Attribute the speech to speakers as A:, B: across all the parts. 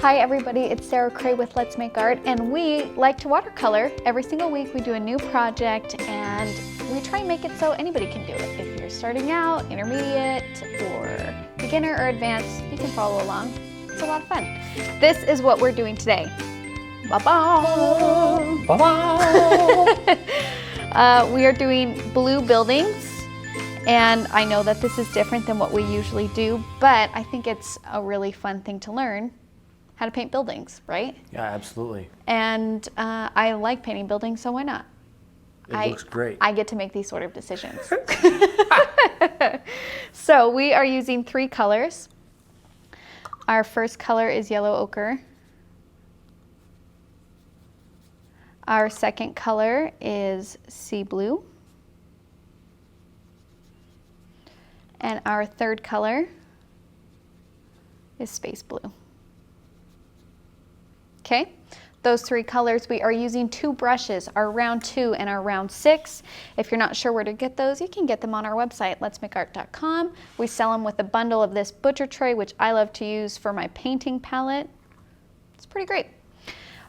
A: Hi everybody, it's Sarah Cray with Let's Make Art, and we like to watercolor. Every single week we do a new project and we try and make it so anybody can do it. If you're starting out, intermediate, or beginner or advanced, you can follow along. It's a lot of fun. This is what we're doing today. Ba-ba! Ba-ba! We are doing blue buildings. And I know that this is different than what we usually do, but I think it's a really fun thing to learn how to paint buildings, right?
B: Yeah, absolutely.
A: And I like painting buildings, so why not?
B: It looks great.
A: I get to make these sort of decisions. So we are using 3 colors. Our first color is yellow ochre. Our second color is sea blue. And our third color is space blue. Okay, those 3 colors, we are using 2 brushes, our round 2 and our round 6. If you're not sure where to get those, you can get them on our website, letsmakeart.com. We sell them with a bundle of this butcher tray, which I love to use for my painting palette. It's pretty great.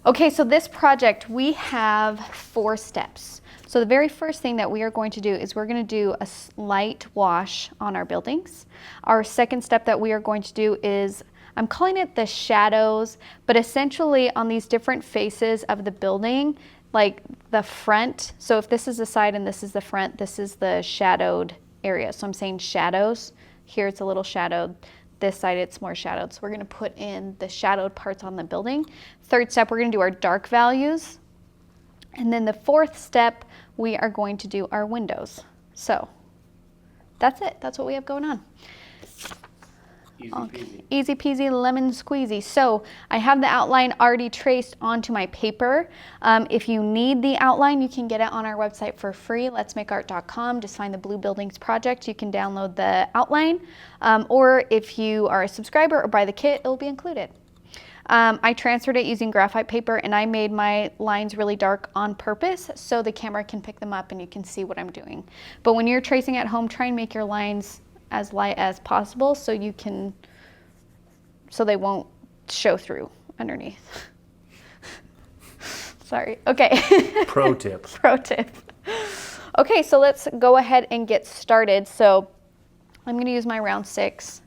A: Okay, so this project, we have 4 steps. So the very first thing that we are going to do is we're going to do a light wash on our buildings. Our second step that we are going to do is, I'm calling it the shadows, but essentially on these different faces of the building, like the front. So if this is the side and this is the front, this is the shadowed area. So I'm saying shadows. Here it's a little shadowed. This side it's more shadowed. So we're going to put in the shadowed parts on the building. Third step, we're going to do our dark values. And then the fourth step, we are going to do our windows. So that's it. That's what we have going on.
B: Easy peasy.
A: Easy peasy, lemon squeezy. So I have the outline already traced onto my paper. If you need the outline, you can get it on our website for free, letsmakeart.com. Just find the Blue Buildings project. You can download the outline. Or if you are a subscriber or buy the kit, it will be included. I transferred it using graphite paper, and I made my lines really dark on purpose so the camera can pick them up and you can see what I'm doing. But when you're tracing at home, try and make your lines as light as possible so you can, so they won't show through underneath. Sorry. Okay.
B: Pro tip.
A: Pro tip. Okay, so let's go ahead and get started. So I'm going to use my round 6.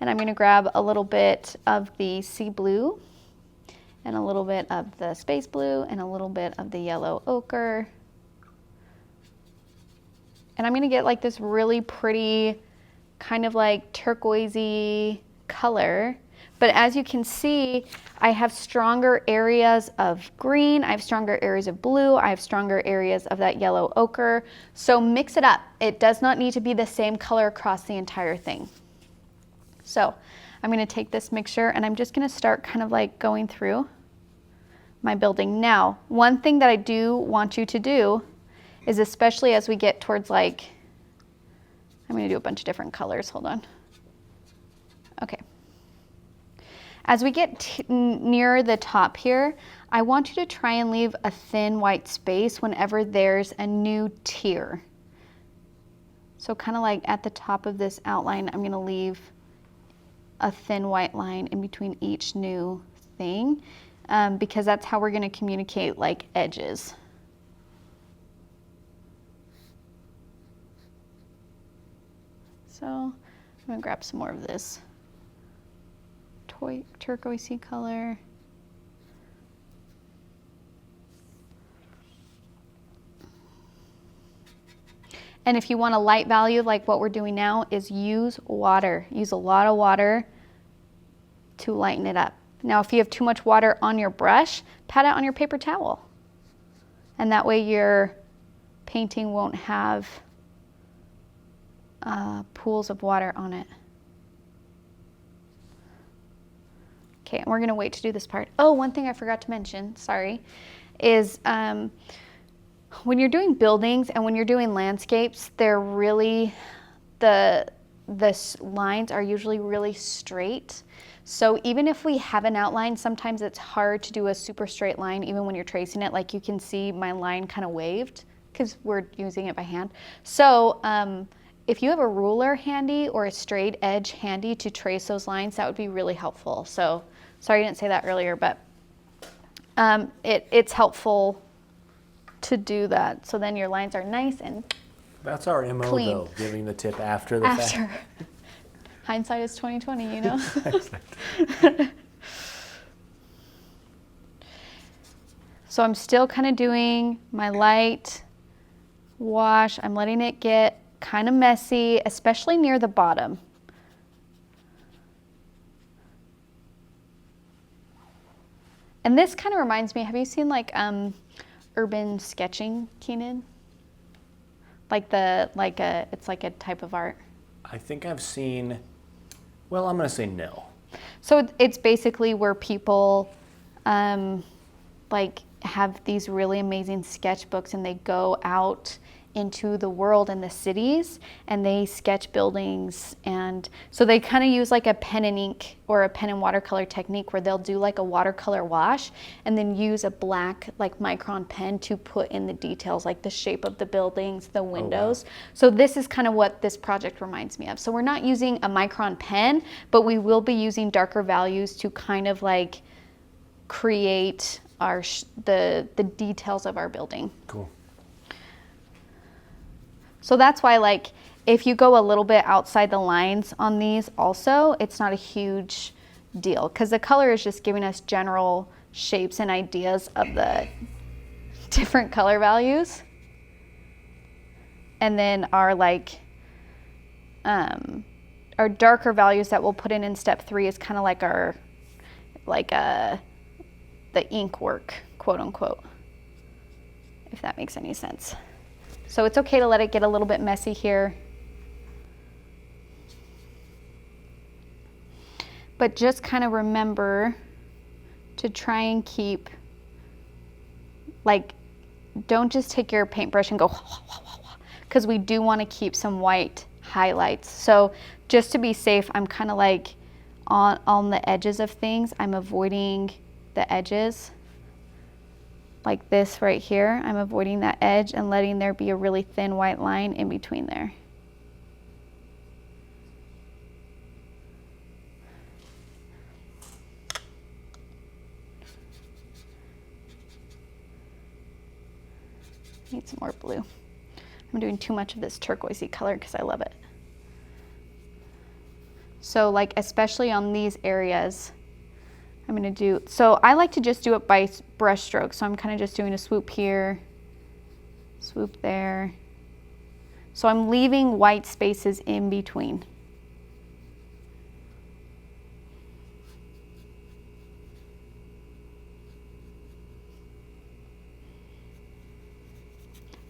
A: And I'm going to grab a little bit of the sea blue and a little bit of the space blue and a little bit of the yellow ochre. And I'm going to get like this really pretty kind of like turquoisey color. But as you can see, I have stronger areas of green, I have stronger areas of blue, I have stronger areas of that yellow ochre. So mix it up. It does not need to be the same color across the entire thing. So I'm going to take this mixture and I'm just going to start kind of like going through my building. Now, one thing that I do want you to do is, especially as we get towards like, I'm going to do a bunch of different colors. Hold on. Okay. As we get near the top here, I want you to try and leave a thin white space whenever there's a new tier. So kind of like at the top of this outline, I'm going to leave a thin white line in between each new thing, because that's how we're going to communicate like edges. So I'm going to grab some more of this turquoisey color. And if you want a light value, like what we're doing now, is use water. Use a lot of water to lighten it up. Now, if you have too much water on your brush, pat it on your paper towel. And that way your painting won't have pools of water on it. Okay, and we're gonna wait to do this part. Oh, one thing I forgot to mention, sorry, is when you're doing buildings and when you're doing landscapes, they're really, the lines are usually really straight. So even if we have an outline, sometimes it's hard to do a super straight line even when you're tracing it. Like you can see my line kind of waved because we're using it by hand. So if you have a ruler handy or a straight edge handy to trace those lines, that would be really helpful. So Sorry I didn't say that earlier, but it's helpful to do that. So then your lines are nice and
B: That's our MO
A: clean.
B: though, giving the tip after the fact.
A: after. Hindsight is 20/20, you know? So I'm still kind of doing my light wash. I'm letting it get kind of messy, especially near the bottom. And this kind of reminds me, have you seen like urban sketching, Keenan? It's like a type of art.
B: I think I've seen, well, I'm going to say no.
A: So it's basically where people like have these really amazing sketchbooks and they go out into the world and the cities and they sketch buildings, and so they kind of use like a pen and ink or a pen and watercolor technique where they'll do like a watercolor wash and then use a black like micron pen to put in the details, like the shape of the buildings, the windows.
B: Oh, wow.
A: So this is kind of what this project reminds me of. So we're not using a micron pen, but we will be using darker values to kind of like create our the details of our building.
B: Cool.
A: So that's why, like, if you go a little bit outside the lines on these also, it's not a huge deal because the color is just giving us general shapes and ideas of the different color values. And then our our darker values that we'll put in step 3 is kind of like our, the ink work, quote unquote, if that makes any sense. So it's okay to let it get a little bit messy here. But just kind of remember to try and keep, like, don't just take your paintbrush and go, because we do want to keep some white highlights. So just to be safe, I'm kind of like on the edges of things. I'm avoiding the edges. Like this right here, I'm avoiding that edge and letting there be a really thin white line in between there. Need some more blue. I'm doing too much of this turquoisey color because I love it. So like especially on these areas, I'm gonna do, so I like to just do it by brush stroke. So I'm kind of just doing a swoop here, swoop there. So I'm leaving white spaces in between.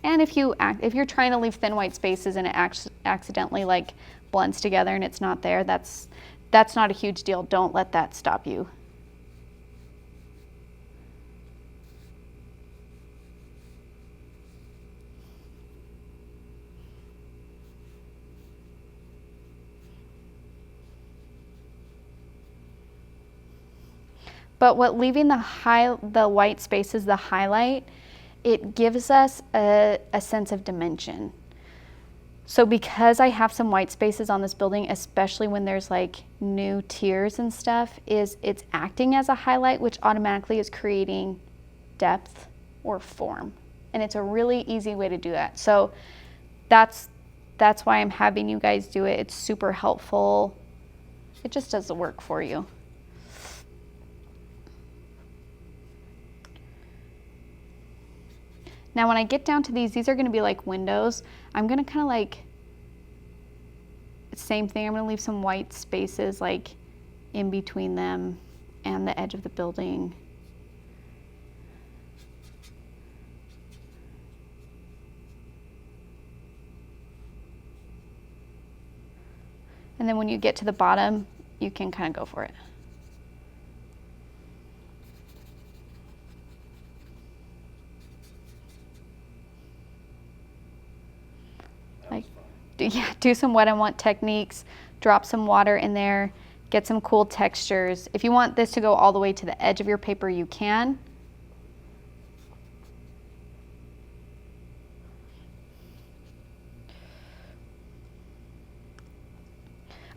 A: And if you're trying to leave thin white spaces and it accidentally like blends together and it's not there, that's not a huge deal. Don't let that stop you. But what leaving the white spaces, the highlight, it gives us a sense of dimension. So because I have some white spaces on this building, especially when there's like new tiers and stuff, it's acting as a highlight, which automatically is creating depth or form. And it's a really easy way to do that. So that's why I'm having you guys do it. It's super helpful. It just does the work for you. Now when I get down to these are gonna be like windows. I'm gonna kind of like, same thing, I'm gonna leave some white spaces like in between them and the edge of the building. And then when you get to the bottom, you can kind of go for it. Do some wet and want techniques, drop some water in there, get some cool textures. If you want this to go all the way to the edge of your paper, you can.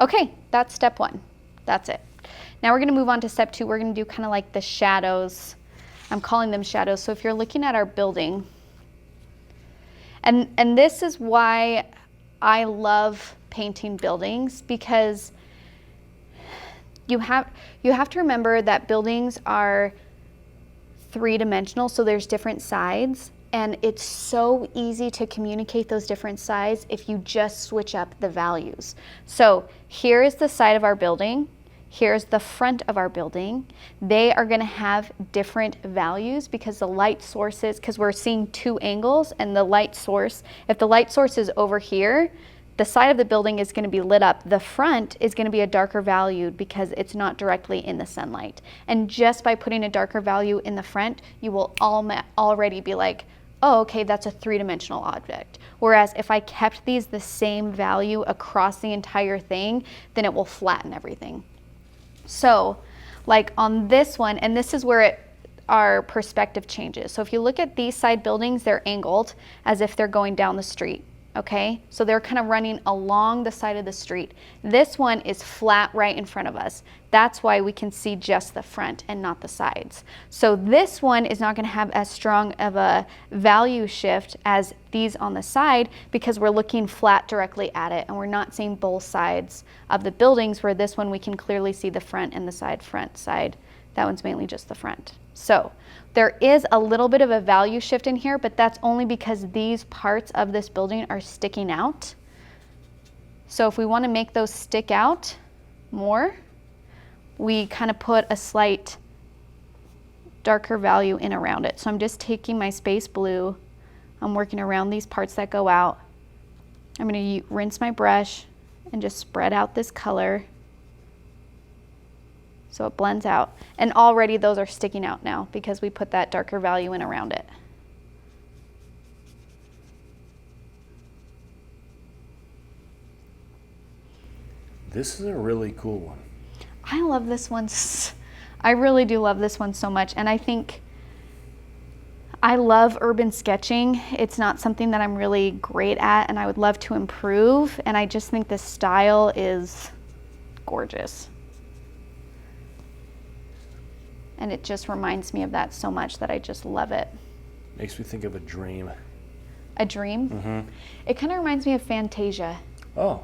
A: Okay, that's step 1. That's it. Now we're gonna move on to step 2. We're gonna do kind of like the shadows. I'm calling them shadows. So if you're looking at our building, and this is why I love painting buildings, because you have to remember that buildings are 3-dimensional, so there's different sides, and it's so easy to communicate those different sides if you just switch up the values. So here is the side of our building. Here's the front of our building. They are going to have different values because the light sources, because we're seeing 2 angles, and the light source, if the light source is over here, the side of the building is going to be lit up. The front is going to be a darker value because it's not directly in the sunlight. And just by putting a darker value in the front, you will already be like, oh, okay, that's a 3-dimensional object. Whereas if I kept these the same value across the entire thing, then it will flatten everything. So like on this one, and this is where our perspective changes. So if you look at these side buildings, they're angled as if they're going down the street. Okay, so they're kind of running along the side of the street. This one is flat right in front of us. That's why we can see just the front and not the sides. So this one is not going to have as strong of a value shift as these on the side because we're looking flat directly at it and we're not seeing both sides of the buildings, where this one we can clearly see the front and the side, front, side. That one's mainly just the front. So there is a little bit of a value shift in here, but that's only because these parts of this building are sticking out. So if we want to make those stick out more, we kind of put a slight darker value in around it. So I'm just taking my space blue, I'm working around these parts that go out. I'm going to rinse my brush and just spread out this color so it blends out. And already those are sticking out now because we put that darker value in around it.
B: This is a really cool one.
A: I love this one. I really do love this one so much. And I think I love urban sketching. It's not something that I'm really great at and I would love to improve. And I just think the style is gorgeous. And it just reminds me of that so much that I just love it.
B: Makes me think of a dream.
A: A dream?
B: Mm-hmm.
A: It kind of reminds me of Fantasia.
B: Oh,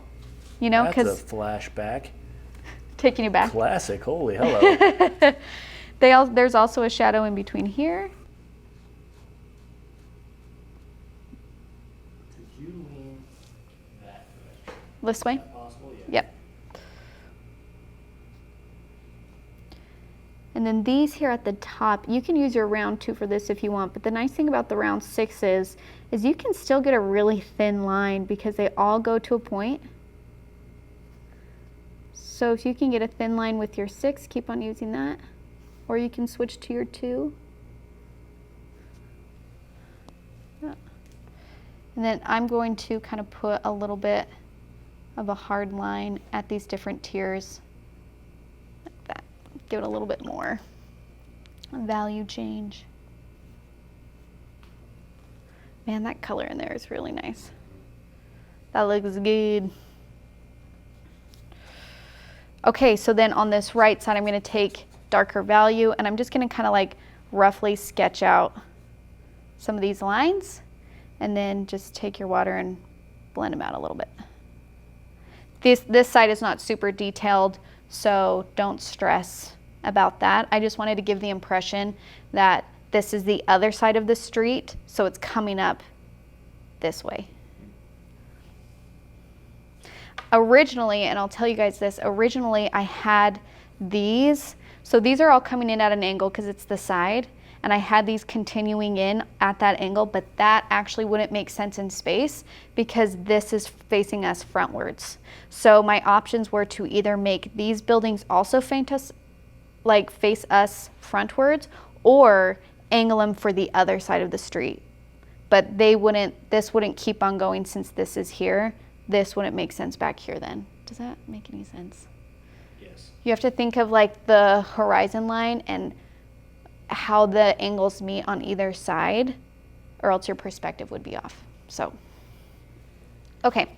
A: you know,
B: that's a flashback.
A: Taking you back.
B: Classic. Holy hello.
A: There's also a shadow in between here.
B: Could you lean that direction?
A: This way?
B: Is that possible? Yeah.
A: Yep. And then these here at the top, you can use your round 2 for this if you want, but the nice thing about the round 6s is you can still get a really thin line because they all go to a point. So if you can get a thin line with your 6, keep on using that. Or you can switch to your 2. Yeah. And then I'm going to kind of put a little bit of a hard line at these different tiers. Like that. Give it a little bit more value change. Man, that color in there is really nice. That looks good. Okay, so then on this right side, I'm going to take darker value and I'm just going to kind of like roughly sketch out some of these lines and then just take your water and blend them out a little bit. This side is not super detailed, so don't stress about that. I just wanted to give the impression that this is the other side of the street, so it's coming up this way. Originally, and I'll tell you guys this, originally I had these, so these are all coming in at an angle because it's the side, and I had these continuing in at that angle, but that actually wouldn't make sense in space because this is facing us frontwards. So my options were to either make these buildings also face us frontwards or angle them for the other side of the street. But this wouldn't keep on going since this is here. This wouldn't make sense back here then. Does that make any sense?
B: Yes.
A: You have to think of like the horizon line and how the angles meet on either side, or else your perspective would be off. So, okay.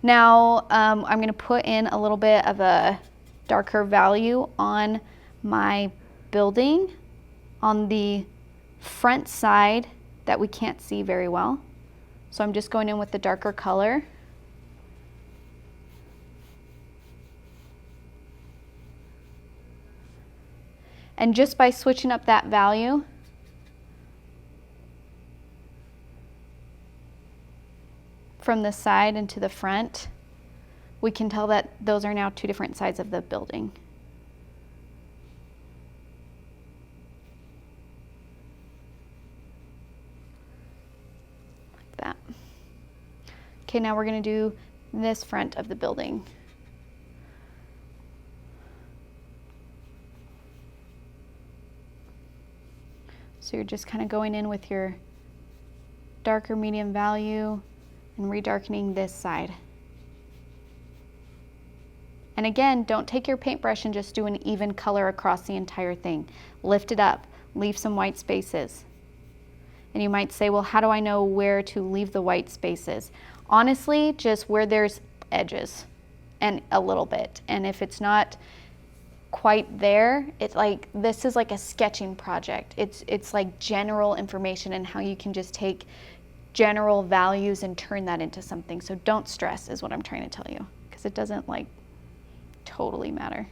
A: Now I'm going to put in a little bit of a darker value on my building on the front side that we can't see very well. So I'm just going in with the darker color. And just by switching up that value, from the side and to the front, we can tell that those are now two different sides of the building. Like that. Okay, now we're going to do this front of the building. So you're just kind of going in with your darker medium value and redarkening this side. And again, don't take your paintbrush and just do an even color across the entire thing. Lift it up, leave some white spaces. And you might say, well, how do I know where to leave the white spaces? Honestly, just where there's edges and a little bit. And if it's not quite there, it's like, this is like a sketching project. It's like general information and how you can just take general values and turn that into something. So don't stress is what I'm trying to tell you, because it doesn't like totally matter.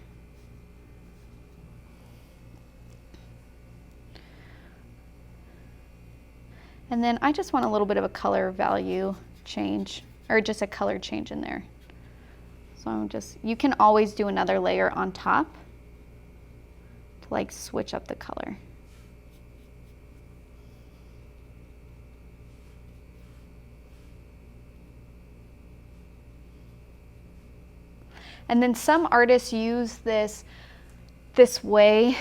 A: And then I just want a little bit of a color value change, or just a color change in there. So I'm just, you can always do another layer on top to like switch up the color. And then some artists use this way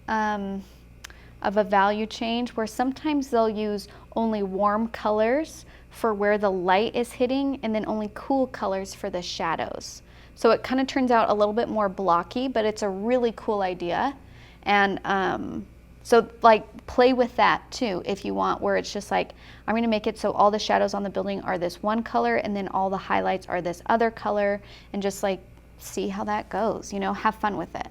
A: of a value change, where sometimes they'll use only warm colors for where the light is hitting and then only cool colors for the shadows. So it kind of turns out a little bit more blocky, but it's a really cool idea. And so like play with that too if you want, where it's just like, I'm going to make it so all the shadows on the building are this one color and then all the highlights are this other color, and just like see how that goes, you know, have fun with it.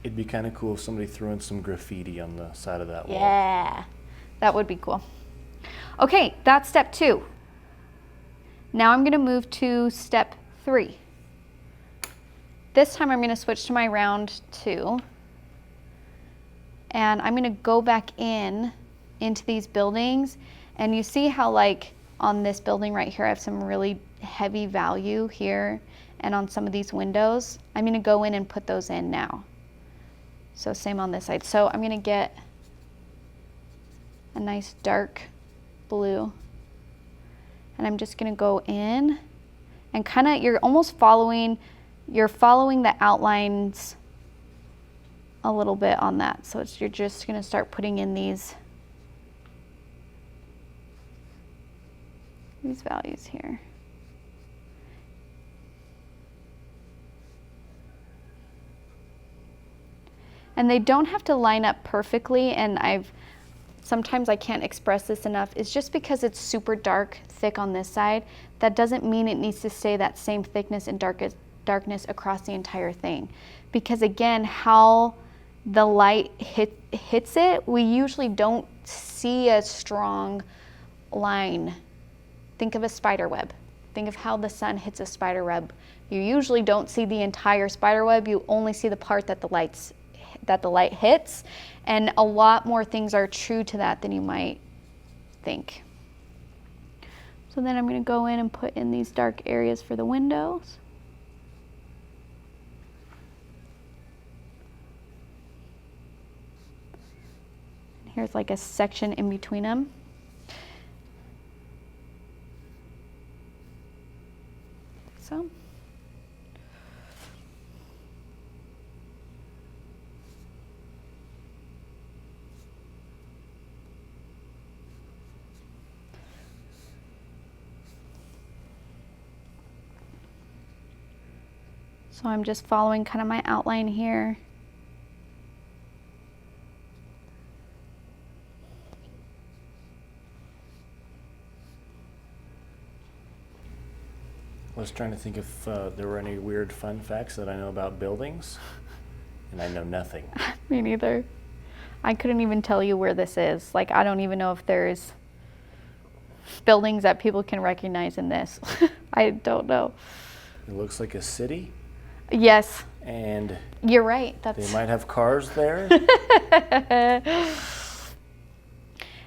B: It'd be kind of cool if somebody threw in some graffiti on the side of that wall.
A: Yeah, that would be cool. Okay, that's step 2. Now I'm going to move to step 3. This time I'm going to switch to my round 2. And I'm going to go back into these buildings. And you see how like on this building right here, I have some really heavy value here. And on some of these windows, I'm going to go in and put those in now. So same on this side. So I'm going to get a nice dark blue. And I'm just going to go in and kind of, you're almost following the outlines a little bit on that. So you're just going to start putting in these values here. And they don't have to line up perfectly, and sometimes I can't express this enough. It's just because it's super dark, thick on this side, that doesn't mean it needs to stay that same thickness and darkness across the entire thing. Because again, how the light hits it, we usually don't see a strong line. Think of a spider web. Think of how the sun hits a spider web. You usually don't see the entire spider web, you only see the part that the light hits, and a lot more things are true to that than you might think. So then I'm going to go in and put in these dark areas for the windows. And here's like a section in between them. So. So I'm just following kind of my outline here.
B: I was trying to think if there were any weird fun facts that I know about buildings, and I know nothing.
A: Me neither. I couldn't even tell you where this is. Like, I don't even know if there's buildings that people can recognize in this. I don't know.
B: It looks like a city,
A: Yes,
B: and
A: you're right.
B: they
A: That's
B: might have cars there.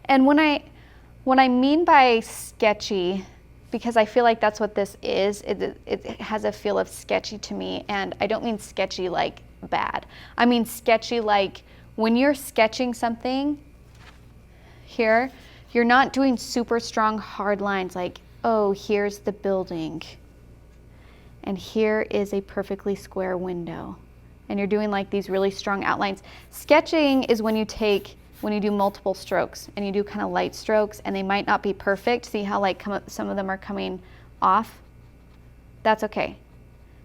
A: And what I mean by sketchy, because I feel like that's what this is, it has a feel of sketchy to me, and I don't mean sketchy like bad. I mean sketchy like when you're sketching something here, you're not doing super strong hard lines like, oh, here's the building, and here is a perfectly square window. And you're doing like these really strong outlines. Sketching is when you do multiple strokes and you do kind of light strokes, and they might not be perfect. See how like some of them are coming off? That's okay.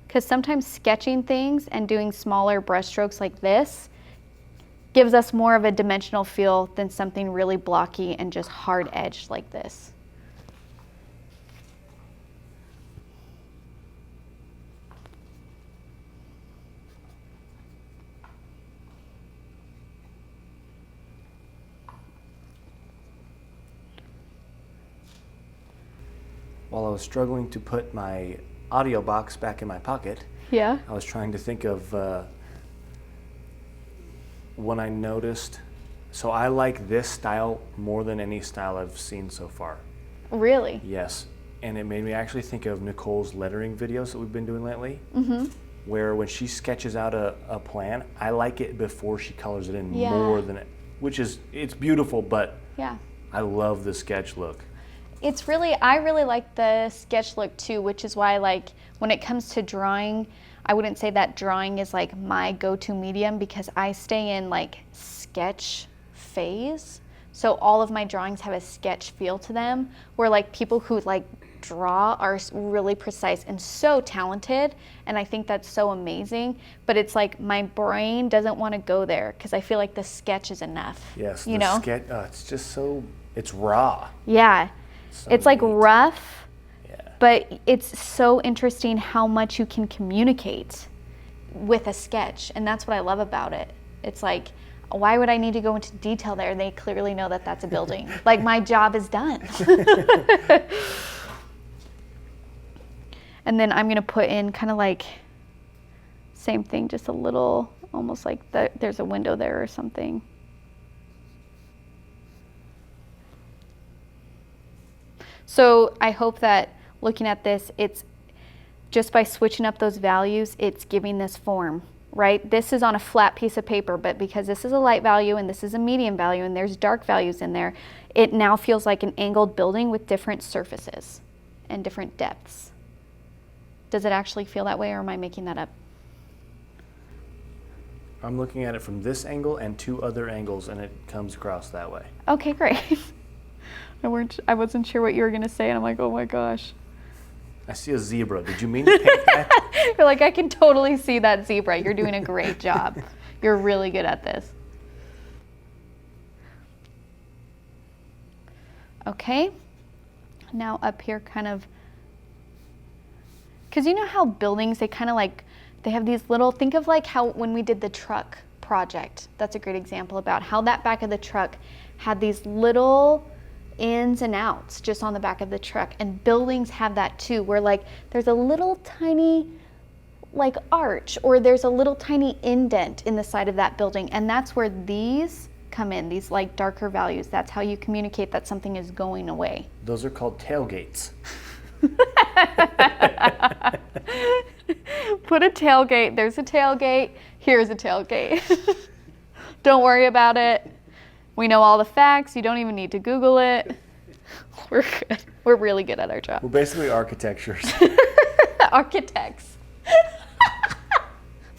A: Because sometimes sketching things and doing smaller brush strokes like this gives us more of a dimensional feel than something really blocky and just hard edged like this.
B: While I was struggling to put my audio box back in my pocket,
A: Yeah.
B: I was trying to think of when I noticed. So I like this style more than any style I've seen so far.
A: Really?
B: Yes. And it made me actually think of Nicole's lettering videos that we've been doing lately.
A: Mm-hmm.
B: Where when she sketches out a plan, I like it before she colors it in
A: Yeah.
B: more than it, it's beautiful, but
A: Yeah.
B: I love the sketch look.
A: I really like the sketch look too, which is why like when it comes to drawing, I wouldn't say that drawing is like my go-to medium, because I stay in like sketch phase. So all of my drawings have a sketch feel to them, where like people who like draw are really precise and so talented, and I think that's so amazing, but it's like my brain doesn't want to go there because I feel like the sketch is enough.
B: Yes,
A: you
B: the
A: know?
B: sketch, it's just so, it's raw.
A: Yeah.
B: So
A: It's like
B: neat.
A: rough,
B: Yeah.
A: but it's so interesting how much you can communicate with a sketch, and that's what I love about it. It's like, why would I need to go into detail there? They clearly know that that's a building. Like, my job is done. And then I'm gonna put in kind of like, same thing, just a little, almost like there's a window there or something. So I hope that looking at this, it's just by switching up those values, it's giving this form, right? This is on a flat piece of paper, but because this is a light value and this is a medium value and there's dark values in there, it now feels like an angled building with different surfaces and different depths. Does it actually feel that way, or am I making that up?
B: I'm looking at it from this angle and two other angles, and it comes across that way.
A: Okay, great. I wasn't sure what you were gonna say, and I'm like, oh my gosh.
B: I see a zebra. Did you mean to paint that?
A: You're like, I can totally see that zebra. You're doing a great job. You're really good at this. Okay. Now up here kind of, because you know how buildings, they kind of like, they have these little, think of like how when we did the truck project, that's a great example about how that back of the truck had these little ins and outs just on the back of the truck, and buildings have that too, where like there's a little tiny like arch, or there's a little tiny indent in the side of that building, and that's where these come in, these like darker values. That's how you communicate that something is going away.
B: Those are called tailgates.
A: Put a tailgate, there's a tailgate, here's a tailgate. Don't worry about it. We know all the facts. You don't even need to Google it. We're good. We're really good at our job.
B: We're basically architectures.
A: Architects.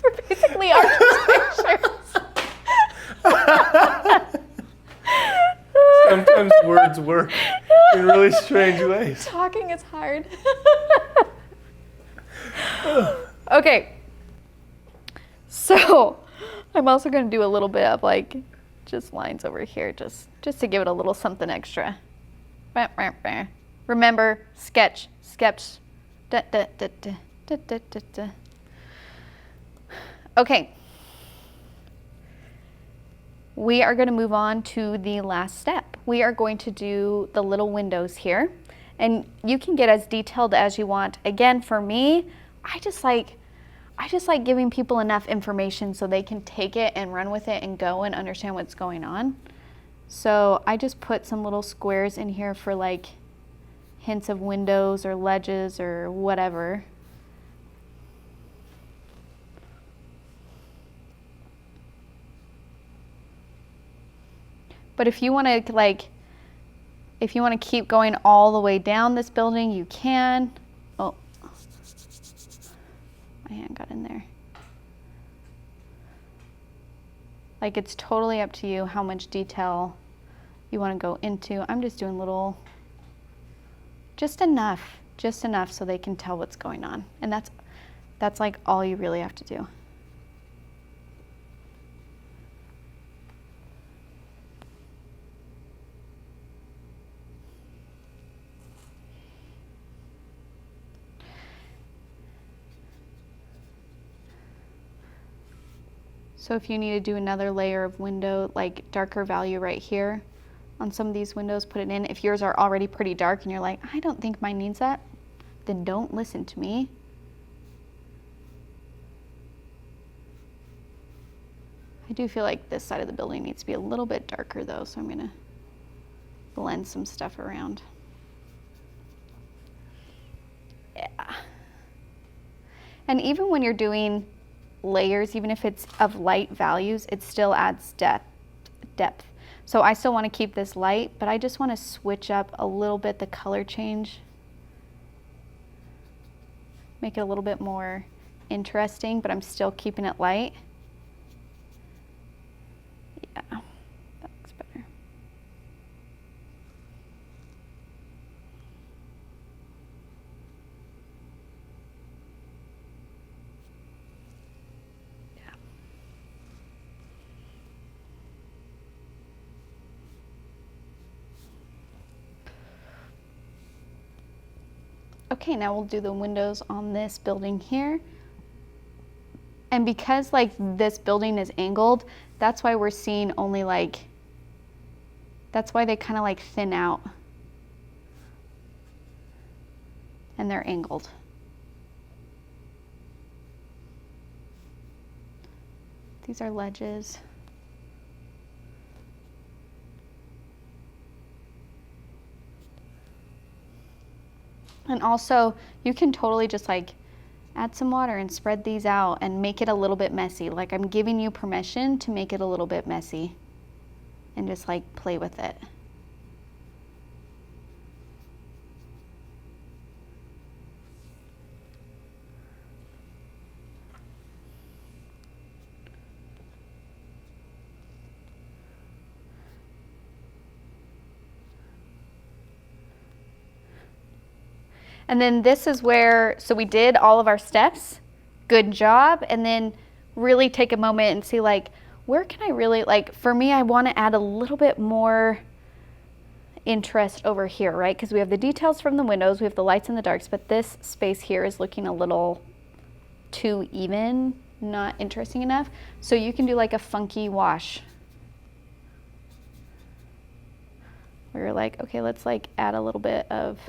A: We're basically architectures.
B: Sometimes words work in really strange ways.
A: Talking is hard. Okay. So I'm also going to do a little bit of like just lines over here, just to give it a little something extra. Remember, sketch, Da, da, da, da, da, da, da, da. Okay. We are going to move on to the last step. We are going to do the little windows here, and you can get as detailed as you want. Again, for me, I just like giving people enough information so they can take it and run with it and go and understand what's going on. So I just put some little squares in here for like hints of windows or ledges or whatever. But if you want to keep going all the way down this building, you can. Oh, my hand got in there. Like, it's totally up to you how much detail you want to go into. I'm just doing just enough so they can tell what's going on. And that's like all you really have to do. So if you need to do another layer of window, like darker value right here on some of these windows, put it in. If yours are already pretty dark and you're like, I don't think mine needs that, then don't listen to me. I do feel like this side of the building needs to be a little bit darker though, so I'm gonna blend some stuff around. Yeah. And even when you're doing layers, even if it's of light values, it still adds depth. So I still want to keep this light, but I just want to switch up a little bit the color change. Make it a little bit more interesting, but I'm still keeping it light. Yeah, that looks better. Okay, now we'll do the windows on this building here. And because like this building is angled, that's why we're seeing only that's why they kind of like thin out. And they're angled. These are ledges. And also, you can totally just like add some water and spread these out and make it a little bit messy. Like, I'm giving you permission to make it a little bit messy and just like play with it. And then this is where, so we did all of our steps, good job, and then really take a moment and see like, where can I really, like for me, I want to add a little bit more interest over here, right? Because we have the details from the windows, we have the lights and the darks, but this space here is looking a little too even, not interesting enough. So you can do like a funky wash. Where you're like, okay, let's like add a little bit of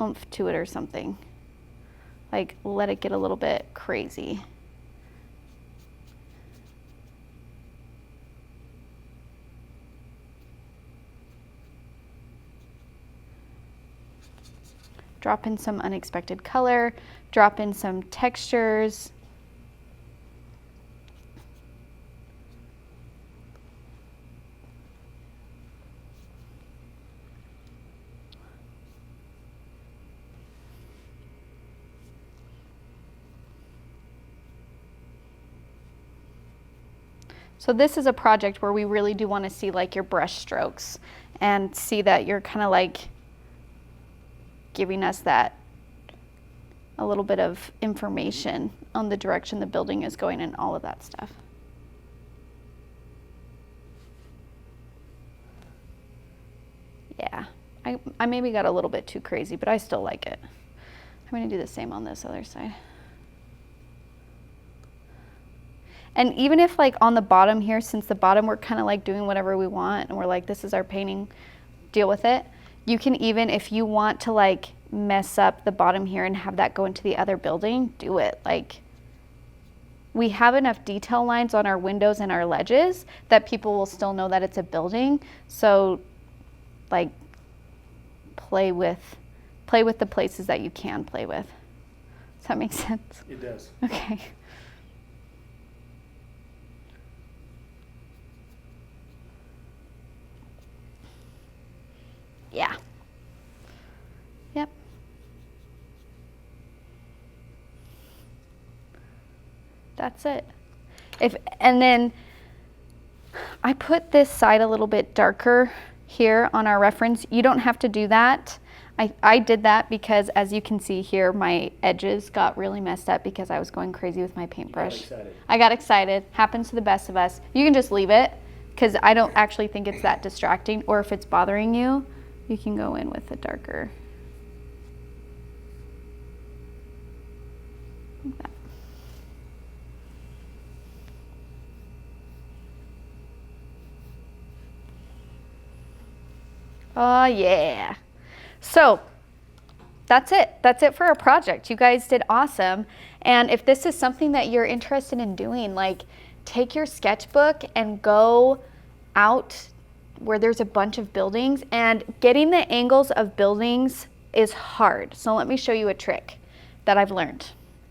A: oomph to it or something. Like, let it get a little bit crazy. Drop in some unexpected color, drop in some textures. So this is a project where we really do want to see like your brush strokes and see that you're kind of like giving us that a little bit of information on the direction the building is going and all of that stuff. Yeah, I maybe got a little bit too crazy, but I still like it. I'm going to do the same on this other side. And even if like on the bottom here, since the bottom we're kind of like doing whatever we want and we're like, this is our painting, deal with it. You can even, if you want to like mess up the bottom here and have that go into the other building, do it. Like, we have enough detail lines on our windows and our ledges that people will still know that it's a building. So like play with the places that you can play with. Does that make sense?
B: It does.
A: Okay. Yeah. Yep. That's it. And then I put this side a little bit darker here on our reference. You don't have to do that. I did that because, as you can see here, my edges got really messed up because I was going crazy with my paintbrush. I got excited. Happens to the best of us. You can just leave it because I don't actually think it's that distracting, or if it's bothering you, you can go in with a darker. Like that. Oh yeah. So that's it. That's it for our project. You guys did awesome. And if this is something that you're interested in doing, like take your sketchbook and go out where there's a bunch of buildings, and getting the angles of buildings is hard. So let me show you a trick that I've learned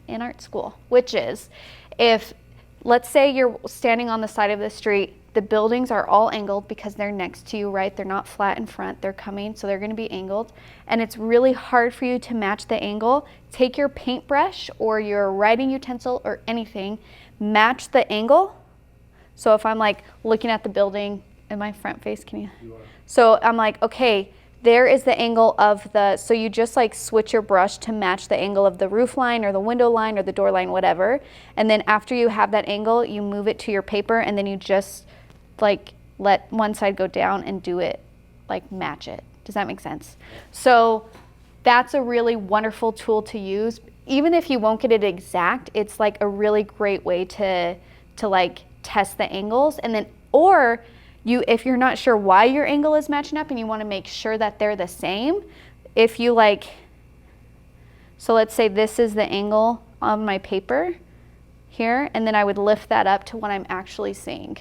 A: in art school, which is, if let's say you're standing on the side of the street, the buildings are all angled because they're next to you, right? They're not flat in front, they're coming, so they're gonna be angled. And it's really hard for you to match the angle. Take your paintbrush or your writing utensil or anything, match the angle. So if I'm like looking at the building in my front face, can you? You are. So I'm like, okay, there is the angle of the, so you just like switch your brush to match the angle of the roof line or the window line or the door line, whatever. And then after you have that angle, you move it to your paper, and then you just like let one side go down and do it, like match it. Does that make sense? So that's a really wonderful tool to use. Even if you won't get it exact, it's like a really great way to like test the angles. And then, or if you're not sure why your angle is matching up and you want to make sure that they're the same, if you like, so let's say this is the angle on my paper here, and then I would lift that up to what I'm actually seeing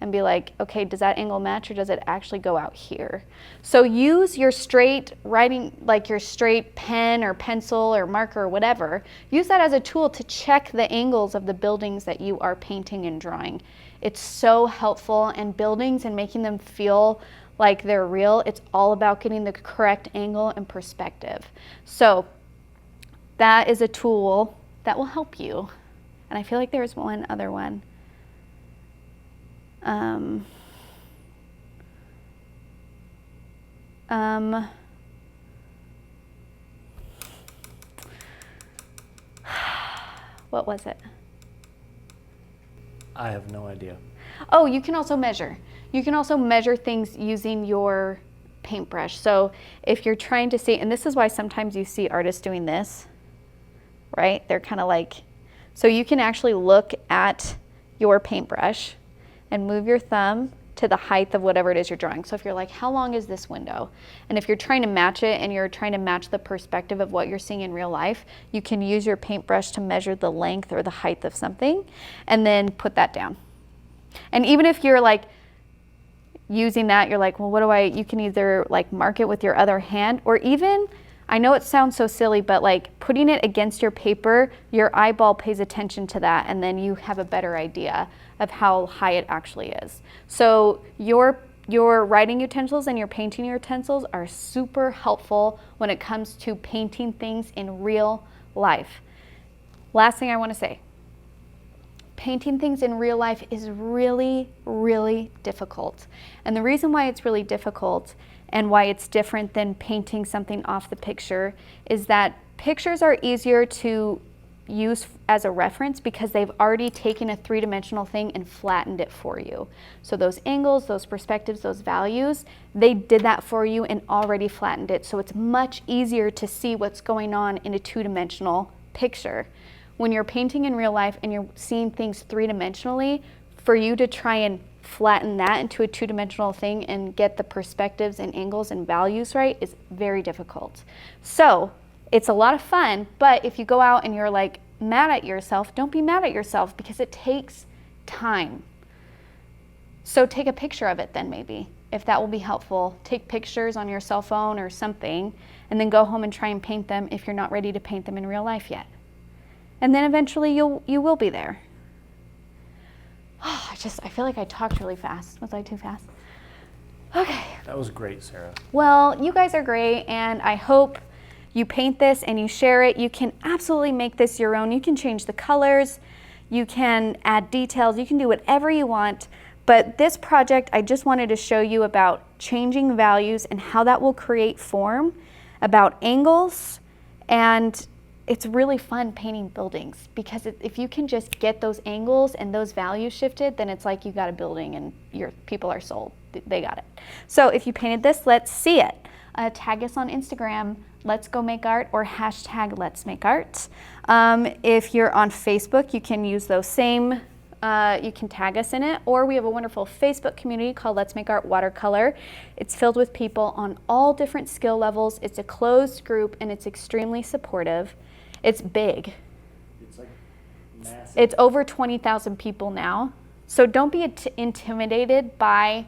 A: and be like, okay, does that angle match, or does it actually go out here? So use your straight writing, like your straight pen or pencil or marker or whatever, use that as a tool to check the angles of the buildings that you are painting and drawing. It's so helpful, and buildings and making them feel like they're real, it's all about getting the correct angle and perspective. So that is a tool that will help you. And I feel like there's one other one. What was it?
B: I have no idea.
A: Oh, you can also measure. You can also measure things using your paintbrush. So if you're trying to see, and this is why sometimes you see artists doing this, right? They're kind of like, so you can actually look at your paintbrush and move your thumb to the height of whatever it is you're drawing. So if you're like, how long is this window? And if you're trying to match it and you're trying to match the perspective of what you're seeing in real life, you can use your paintbrush to measure the length or the height of something and then put that down. And even if you're like using that, you're like, well, you can either like mark it with your other hand, or even, I know it sounds so silly, but like putting it against your paper, your eyeball pays attention to that, and then you have a better idea of how high it actually is. So your writing utensils and your painting utensils are super helpful when it comes to painting things in real life. Last thing I want to say, painting things in real life is really, really difficult. And the reason why it's really difficult and why it's different than painting something off the picture is that pictures are easier to use as a reference because they've already taken a three-dimensional thing and flattened it for you. So those angles, those perspectives, those values, they did that for you and already flattened it. So it's much easier to see what's going on in a two-dimensional picture. When you're painting in real life and you're seeing things three-dimensionally, for you to try and flatten that into a two-dimensional thing and get the perspectives and angles and values right is very difficult. So it's a lot of fun, but if you go out and you're like mad at yourself, don't be mad at yourself because it takes time. So take a picture of it then maybe, if that will be helpful. Take pictures on your cell phone or something, and then go home and try and paint them if you're not ready to paint them in real life yet. And then eventually you will be there. Oh, I feel like I talked really fast. Was I too fast? Okay.
B: That was great, Sarah.
A: Well, you guys are great, and I hope you paint this and you share it. You can absolutely make this your own. You can change the colors, you can add details, you can do whatever you want. But this project, I just wanted to show you about changing values and how that will create form, about angles, and it's really fun painting buildings because if you can just get those angles and those values shifted, then it's like you got a building and your people are sold. They got it. So if you painted this, let's see it. Tag us on Instagram, Let's Go Make Art, or hashtag Let's Make Art. If you're on Facebook, you can use those same, you can tag us in it, or we have a wonderful Facebook community called Let's Make Art Watercolor. It's filled with people on all different skill levels. It's a closed group and it's extremely supportive. It's big.
B: It's like massive.
A: It's over 20,000 people now. So don't be intimidated by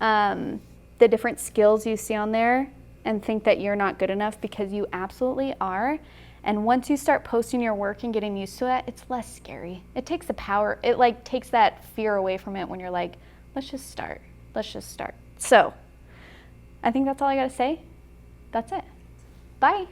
A: the different skills you see on there and think that you're not good enough, because you absolutely are. And once you start posting your work and getting used to it, it's less scary. It takes the power, it like takes that fear away from it when you're like, let's just start. So I think that's all I gotta say. That's it. Bye.